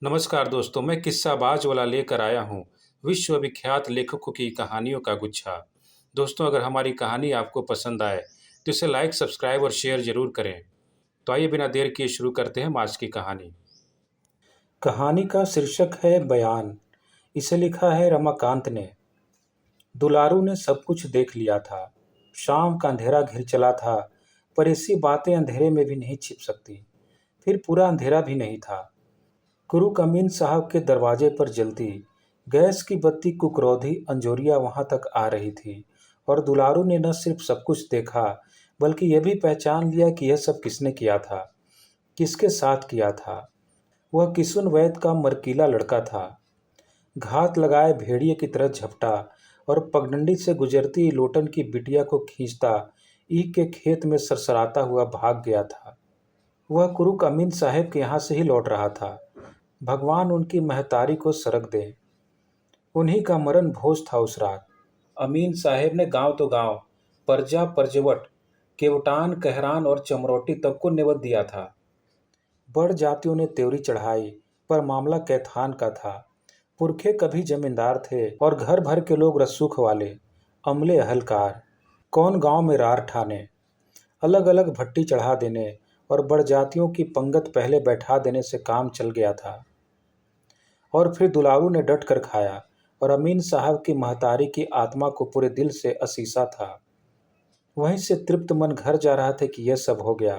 नमस्कार दोस्तों, मैं किस्साबाज वाला लेकर आया हूँ विश्वविख्यात लेखकों की कहानियों का गुच्छा। दोस्तों, अगर हमारी कहानी आपको पसंद आए तो इसे लाइक, सब्सक्राइब और शेयर जरूर करें। तो आइए बिना देर किए शुरू करते हैं आज की कहानी। कहानी का शीर्षक है बयान। इसे लिखा है रमाकांत ने। दुलारू ने सब कुछ देख लिया था। शाम का अंधेरा घिर चला था, पर ऐसी बातें अंधेरे में भी नहीं छिप सकती। फिर पूरा अंधेरा भी नहीं था। कुरुक अमीन साहब के दरवाजे पर जलती गैस की बत्ती कुकरौधी अंजोरिया वहां तक आ रही थी, और दुलारू ने न सिर्फ सब कुछ देखा, बल्कि यह भी पहचान लिया कि यह सब किसने किया था, किसके साथ किया था। वह किशुन वैद का मरकीला लड़का था। घात लगाए भेड़िए की तरह झपटा और पगडंडी से गुजरती लोटन की बिटिया को खींचता ईख के खेत में सरसराता हुआ भाग गया था। वह कुरुक अमीन साहब के यहाँ से ही लौट रहा था। भगवान उनकी महतारी को सरक दे। उन्हीं का मरण भोज था उस रात। अमीन साहब ने गांव तो गांव, परजा परजवट, केवटान कहरान और चमरोटी तक को नेवत दिया था। बड़ जातियों ने त्योरी चढ़ाई, पर मामला कैथान का था। पुरखे कभी जमींदार थे और घर भर के लोग रसूख वाले, अमले अहलकार। कौन गांव में रार ठाने, अलग अलग भट्टी चढ़ा देने और बड़ जातियों की पंगत पहले बैठा देने से काम चल गया था। और फिर दुलारू ने डट कर खाया, और अमीन साहब की महतारी की आत्मा को पूरे दिल से असीसा था। वहीं से तृप्त मन घर जा रहा था कि यह सब हो गया।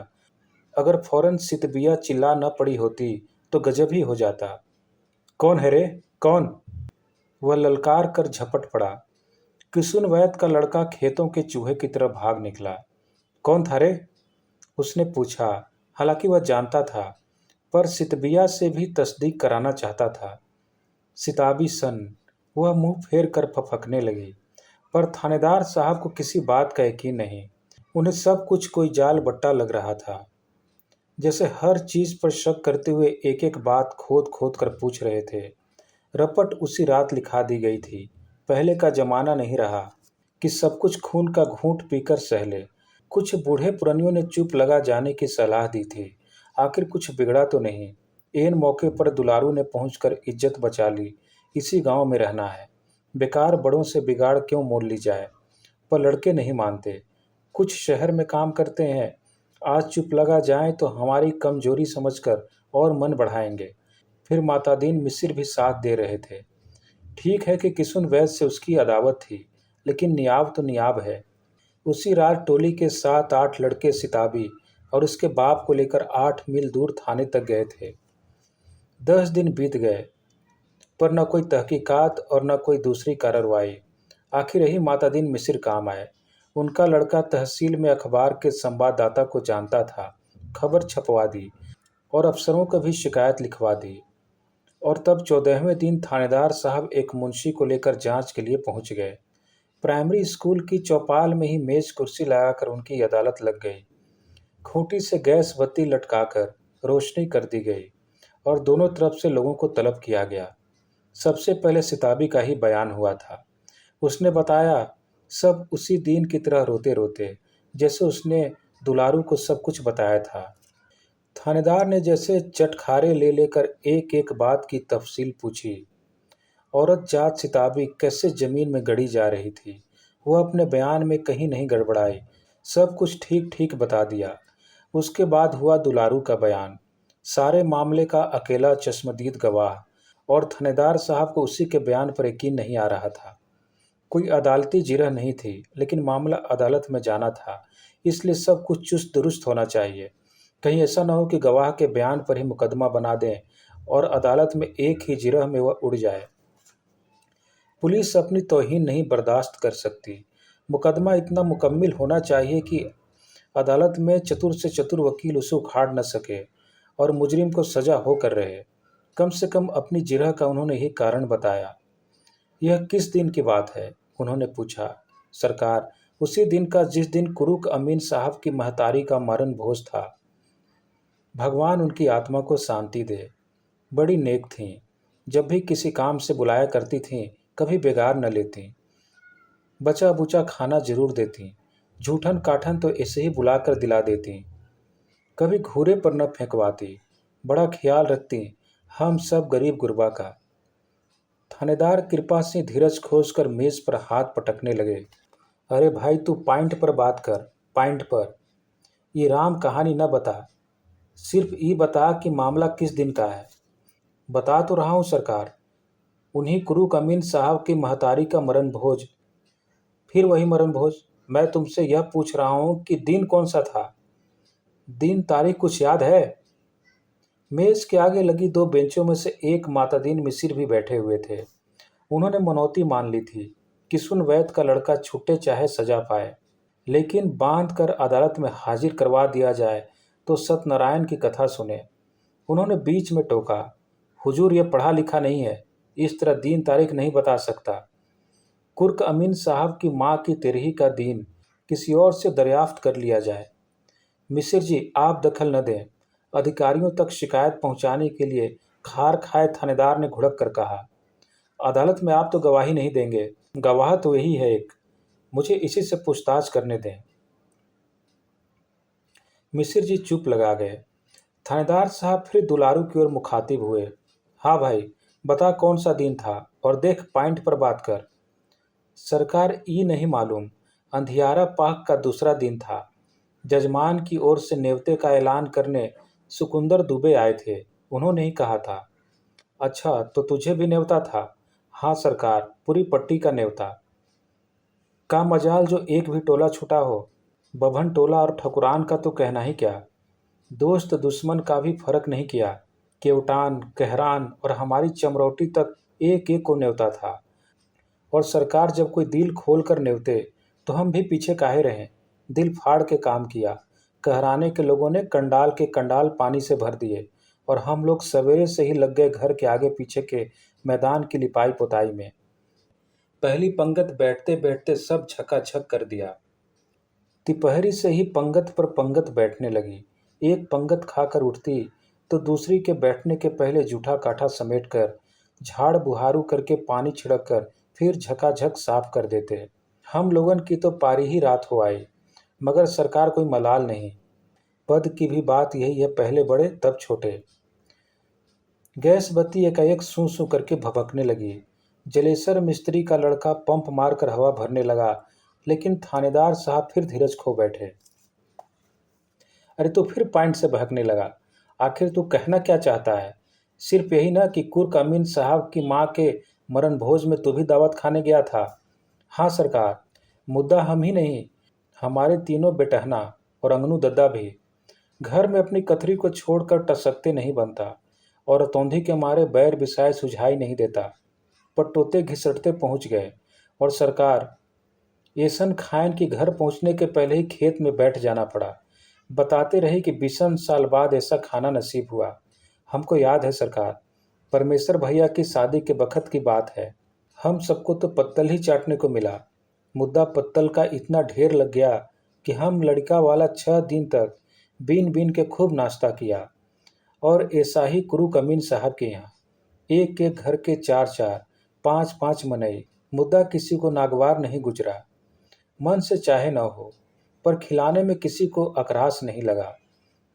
अगर फौरन सितबिया चिल्ला न पड़ी होती तो गजब ही हो जाता। कौन है रे, कौन? वह ललकार कर झपट पड़ा। किशुन वैद का लड़का खेतों के चूहे की तरह भाग निकला। कौन था रे? उसने पूछा। हालांकि वह जानता था, पर सितबिया से भी तस्दीक कराना चाहता था। सिताबी सन। वह मुंह फेर कर फफकने लगी, पर थानेदार साहब को किसी बात का यकीन नहीं। उन्हें सब कुछ कोई जाल बट्टा लग रहा था, जैसे हर चीज पर शक करते हुए एक एक बात खोद खोद कर पूछ रहे थे। रपट उसी रात लिखा दी गई थी। पहले का जमाना नहीं रहा कि सब कुछ खून का घूंट पीकर सह ले। कुछ बूढ़े पुरानियों ने चुप लगा जाने की सलाह दी थी। आखिर कुछ बिगड़ा तो नहीं। एन मौके पर दुलारू ने पहुंचकर इज्जत बचा ली। इसी गांव में रहना है, बेकार बड़ों से बिगाड़ क्यों मोल ली जाए। पर लड़के नहीं मानते। कुछ शहर में काम करते हैं, आज चुप लगा जाएं तो हमारी कमजोरी समझकर और मन बढ़ाएंगे। फिर मातादीन मिसिर भी साथ दे रहे थे। ठीक है कि किशुन वैद से उसकी अदावत थी, लेकिन नियाब तो नियाब है। उसी रात टोली के 7-8 लड़के सिताबी और उसके बाप को लेकर 8 मील दूर थाने तक गए थे। 10 दिन बीत गए, पर न कोई तहकीकात और न कोई दूसरी कार्रवाई। आखिर यही मातादीन मिसिर काम आए। उनका लड़का तहसील में अखबार के संवाददाता को जानता था। खबर छपवा दी और अफसरों को भी शिकायत लिखवा दी। और तब 14वें दिन थानेदार साहब एक मुंशी को लेकर जांच के लिए पहुंच गए। प्राइमरी स्कूल की चौपाल में ही मेज कुर्सी लगाकर उनकी अदालत लग गई। खूंटी से गैस बत्ती लटकाकर रोशनी कर दी गई और दोनों तरफ से लोगों को तलब किया गया। सबसे पहले सिताबी का ही बयान हुआ था। उसने बताया, सब उसी दिन की तरह रोते रोते, जैसे उसने दुलारू को सब कुछ बताया था। थानेदार ने जैसे चटखारे ले लेकर एक एक बात की तफसील पूछी। औरत जात सिताबी कैसे जमीन में गड़ी जा रही थी, वह अपने बयान में कहीं नहीं गड़बड़ाई। सब कुछ ठीक ठीक बता दिया। उसके बाद हुआ दुलारू का बयान। सारे मामले का अकेला चश्मदीद गवाह, और थानेदार साहब को उसी के बयान पर यकीन नहीं आ रहा था। कोई अदालती जिरह नहीं थी, लेकिन मामला अदालत में जाना था, इसलिए सब कुछ चुस्त दुरुस्त होना चाहिए। कहीं ऐसा न हो कि गवाह के बयान पर ही मुकदमा बना दें और अदालत में एक ही जिरह में वह उड़ जाए। पुलिस अपनी तौहीन नहीं बर्दाश्त कर सकती। मुकदमा इतना मुकम्मिल होना चाहिए कि अदालत में चतुर से चतुर वकील उसे उखाड़ न सके और मुजरिम को सजा होकर रहे। कम से कम अपनी जिरह का उन्होंने यही कारण बताया। यह किस दिन की बात है? उन्होंने पूछा। सरकार, उसी दिन का जिस दिन कुरुक अमीन साहब की महतारी का मरण भोज था। भगवान उनकी आत्मा को शांति दे। बड़ी नेक थीं। जब भी किसी काम से बुलाया करती थीं, कभी बेगार न लेती। बचा बुचा खाना जरूर देती। झूठन काठन तो ऐसे ही बुलाकर दिला देती। कभी घूरे पर न फेंकवाती। बड़ा ख्याल रखती। हम सब गरीब गुरबा का। थानेदार कृपा से धीरज खोजकर मेज पर हाथ पटकने लगे। अरे भाई, तू पॉइंट पर बात कर, पॉइंट पर। ये राम कहानी न बता, सिर्फ ये बता कि मामला किस दिन का है। बता तो रहा हूँ सरकार, उन्हीं कुरूक अमीन साहब की महतारी का मरण भोज। फिर वही मरण भोज? मैं तुमसे यह पूछ रहा हूँ कि दिन कौन सा था? दिन तारीख कुछ याद है? मेज के आगे लगी दो बेंचों में से एक मातादीन मिसिर भी बैठे हुए थे। उन्होंने मनौती मान ली थी कि सुन वैद का लड़का छूटे चाहे सजा पाए, लेकिन बांध कर अदालत में हाजिर करवा दिया जाए तो सत्यनारायण की कथा सुने। उन्होंने बीच में टोका, हुजूर ये पढ़ा लिखा नहीं है, इस तरह दिन तारीख नहीं बता सकता। कुर्क अमीन साहब की माँ की तिरही का दिन किसी और से दरियाफ्त कर लिया जाए। मिसिर जी, आप दखल न दें। अधिकारियों तक शिकायत पहुंचाने के लिए खार खाए थानेदार ने घुड़क कर कहा। अदालत में आप तो गवाही नहीं देंगे, गवाह तो यही है एक, मुझे इसी से पूछताछ करने दें। मिसिर जी चुप लगा गए। थानेदार साहब फिर दुलारू की ओर मुखातिब हुए। हाँ भाई, बता कौन सा दिन था और देख पॉइंट पर बात कर। सरकार, ई नहीं मालूम, अंधियारा पाक का दूसरा दिन था। जजमान की ओर से नेवते का ऐलान करने सुकुंदर दुबे आए थे, उन्होंने ही कहा था। अच्छा, तो तुझे भी न्योता था? हाँ सरकार, पूरी पट्टी का न्योता। का मजाल जो एक भी टोला छूटा हो। बभन टोला और ठकुरान का तो कहना ही क्या, दोस्त दुश्मन का भी फर्क नहीं किया। केवटान, कहरान और हमारी चमरौटी तक एक एक को न्योता था। और सरकार जब कोई दिल खोल कर न्योते तो हम भी पीछे काहे रहें, दिल फाड़ के काम किया। कहराने के लोगों ने कंडाल के कंडाल पानी से भर दिए और हम लोग सवेरे से ही लग गए घर के आगे पीछे के मैदान की लिपाई पुताई में। पहली पंगत बैठते बैठते सब झकाझक कर दिया। तिपहरी से ही पंगत पर पंगत बैठने लगी। एक पंगत खाकर उठती तो दूसरी के बैठने के पहले जूठा काठा समेट कर झाड़ बुहारू करके पानी छिड़क कर फिर झकाझक साफ कर देते। हम लोगन की तो पारी ही रात हो आई, मगर सरकार कोई मलाल नहीं। पद की भी बात यही है, पहले बड़े तब छोटे। गैस बत्ती एकाएक सूं सूं करके भभकने लगी। जलेसर मिस्त्री का लड़का पंप मारकर हवा भरने लगा, लेकिन थानेदार साहब फिर धीरज खो बैठे। अरे तू फिर पॉइंट से बहकने लगा, आखिर तू कहना क्या चाहता है? सिर्फ यही ना कि कुर्क अमीन साहब की माँ के मरण भोज में तू भी दावत खाने गया था? हाँ सरकार, मुद्दा हम ही नहीं, हमारे तीनों बेटहना और अंगनू दद्दा भी। घर में अपनी कथरी को छोड़कर टसकते नहीं बनता और रतौंधी के मारे बैर बिसाए सुझाई नहीं देता। पटोते घिसटते पहुंच गए और सरकार, येसन खान के घर पहुंचने के पहले ही खेत में बैठ जाना पड़ा। बताते रहे कि 20 साल बाद ऐसा खाना नसीब हुआ। हमको याद है सरकार, परमेश्वर भैया की शादी के बखत की बात है। हम सबको तो पत्तल ही चाटने को मिला। मुद्दा पत्तल का इतना ढेर लग गया कि हम लड़का वाला 6 दिन तक बीन बीन के खूब नाश्ता किया। और ऐसा ही कुरूक अमीन साहब के यहाँ एक एक घर के 4-4, 5-5 मनई। मुद्दा किसी को नागवार नहीं गुजरा। मन से चाहे न हो, पर खिलाने में किसी को अकरास नहीं लगा।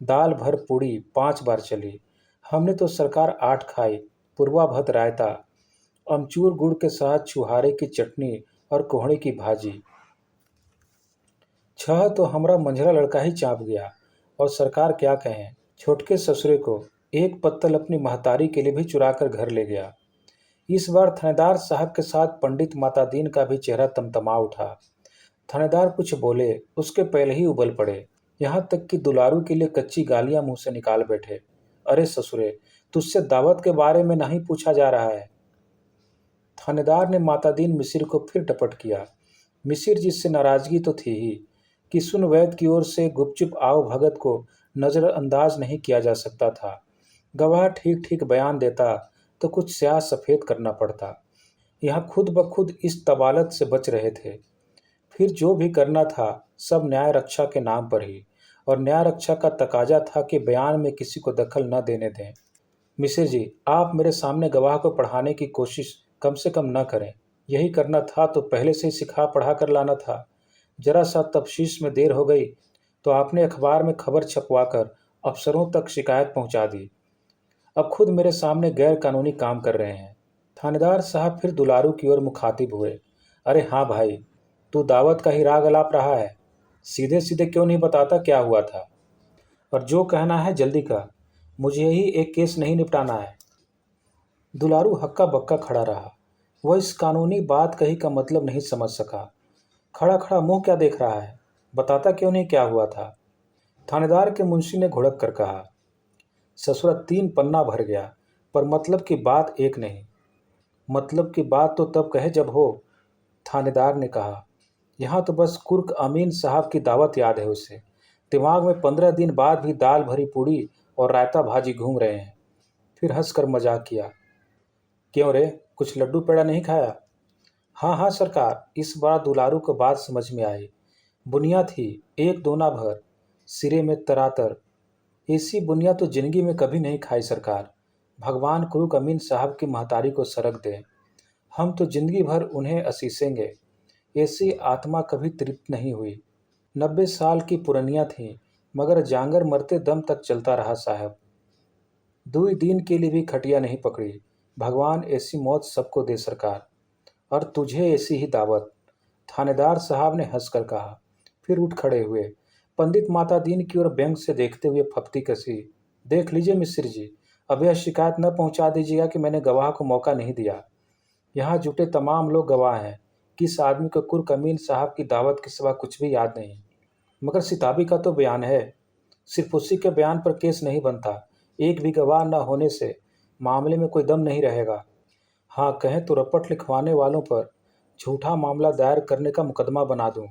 दाल भर पूड़ी 5 बार चली। हमने तो सरकार 8 खाई, पुरवा भत रायता, अमचूर गुड़ के साथ छुहारे की चटनी और कोहड़े की भाजी। 6 तो हमारा मंझला लड़का ही चाप गया। और सरकार क्या कहें, छोटके ससुरे को एक पत्तल अपनी महतारी के लिए भी चुरा कर घर ले गया। इस बार थानेदार साहब के साथ पंडित मातादीन का भी चेहरा तमतमा उठा। थानेदार कुछ बोले, उसके पहले ही उबल पड़े, यहाँ तक कि दुलारू के लिए कच्ची गालियां मुंह से निकाल बैठे। अरे ससुरे, तुझसे दावत के बारे में नहीं पूछा जा रहा है। थानेदार ने मातादीन मिसिर को फिर टपट किया। मिसिर जिससे नाराजगी तो थी ही कि सुन वैद की ओर से गुपचुप आओ भगत को नजरअंदाज नहीं किया जा सकता था। गवाह ठीक ठीक बयान देता तो कुछ स्याह सफ़ेद करना पड़ता। यहाँ खुद ब खुद इस तबालत से बच रहे थे। फिर जो भी करना था सब न्याय रक्षा के नाम पर ही, और न्याय रक्षा का तकाजा था कि बयान में किसी को दखल न देने दें। मिसिर जी, आप मेरे सामने गवाह को पढ़ाने की कोशिश कम से कम न करें। यही करना था तो पहले से ही सिखा पढ़ा कर लाना था। जरा सा तफ्शीश में देर हो गई तो आपने अखबार में खबर छपवा कर अफसरों तक शिकायत पहुंचा दी। अब खुद मेरे सामने गैर कानूनी काम कर रहे हैं। थानेदार साहब फिर दुलारू की ओर मुखातिब हुए। अरे हाँ भाई, तू दावत का ही राग अलाप रहा है। सीधे सीधे क्यों नहीं बताता क्या हुआ था? और जो कहना है जल्दी कह, मुझे ही एक केस नहीं निपटाना है। दुलारू हक्का बक्का खड़ा रहा। वह इस कानूनी बात कही का मतलब नहीं समझ सका। खड़ा खड़ा मुंह क्या देख रहा है? बताता क्यों नहीं क्या हुआ था? थानेदार के मुंशी ने घुड़क कर कहा, ससुरा 3 पन्ना भर गया, पर मतलब की बात एक नहीं। मतलब की बात तो तब कहे जब हो। थानेदार ने कहा, यहाँ तो बस कुर्क अमीन साहब की दावत याद है उसे। दिमाग में 15 दिन बाद भी दाल भरी पूड़ी और रायता भाजी घूम रहे हैं। फिर हंसकर मजाक किया, क्यों रे, कुछ लड्डू पेड़ा नहीं खाया? हाँ हाँ सरकार, इस बार दुलारू को बात समझ में आई। बुनिया थी, एक दोना भर, सिरे में तरातर। ऐसी बुनिया तो जिंदगी में कभी नहीं खाई सरकार। भगवान कुरुक अमीन साहब की महतारी को सरक दे। हम तो जिंदगी भर उन्हें असीसेंगे। ऐसी आत्मा कभी तृप्त नहीं हुई। 90 साल की पुरनिया थी, मगर जांगर मरते दम तक चलता रहा साहब। 2 दिन के लिए भी खटिया नहीं पकड़ी। भगवान ऐसी मौत सबको दे सरकार। और तुझे ऐसी ही दावत। थानेदार साहब ने हंसकर कहा। फिर उठ खड़े हुए। पंडित माता दीन की ओर बैंक से देखते हुए फप्ती कसी। देख लीजिए मिस्र जी, अब यह शिकायत न पहुंचा दीजिएगा कि मैंने गवाह को मौका नहीं दिया। यहाँ जुटे तमाम लोग गवाह हैं कि इस आदमी को कुर्क अमीन साहब की दावत के सिवा कुछ भी याद नहीं। मगर सिताबी का तो बयान है। सिर्फ उसी के बयान पर केस नहीं बनता। एक भी गवाह न होने से मामले में कोई दम नहीं रहेगा। हाँ कहें तो रपट लिखवाने वालों पर झूठा मामला दायर करने का मुकदमा बना दूं।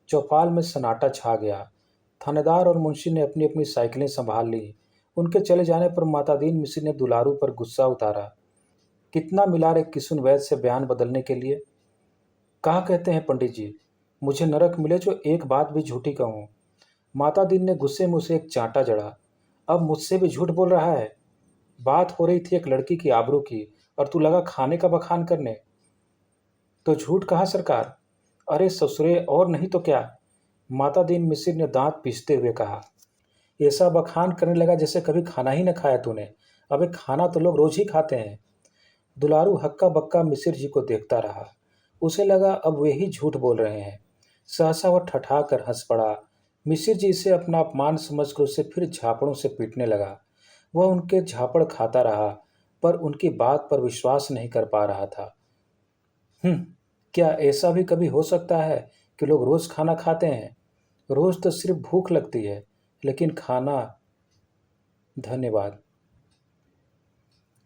चौपाल में सन्नाटा छा गया। थानेदार और मुंशी ने अपनी अपनी साइकिलें संभाल ली। उनके चले जाने पर मातादीन मिश्र ने दुलारू पर गुस्सा उतारा। कितना मिला रे किसुन वैद्य से बयान बदलने के लिए? कहा कहते हैं पंडित जी, मुझे नरक मिले जो एक बात भी झूठी कहूँ। मातादीन ने गुस्से में उसे एक चांटा जड़ा। अब मुझसे भी झूठ बोल रहा है? बात हो रही थी एक लड़की की आबरू की, और तू लगा खाने का बखान करने। तो झूठ कहा सरकार? अरे ससुरे, और नहीं तो क्या। मातादीन मिसिर ने दांत पीसते हुए कहा, ऐसा बखान करने लगा जैसे कभी खाना ही न खाया तूने। अबे खाना तो लोग रोज ही खाते हैं। दुलारू हक्का बक्का मिसिर जी को देखता रहा। उसे लगा अब वे ही झूठ बोल रहे हैं। सहसा वह ठठा कर हंस पड़ा। मिसिर जी इसे अपना अपमान समझकर उसे फिर झापड़ों से पीटने लगा। वह उनके झापड़ खाता रहा, पर उनकी बात पर विश्वास नहीं कर पा रहा था। क्या ऐसा भी कभी हो सकता है कि लोग रोज खाना खाते हैं? रोज तो सिर्फ भूख लगती है, लेकिन खाना। धन्यवाद।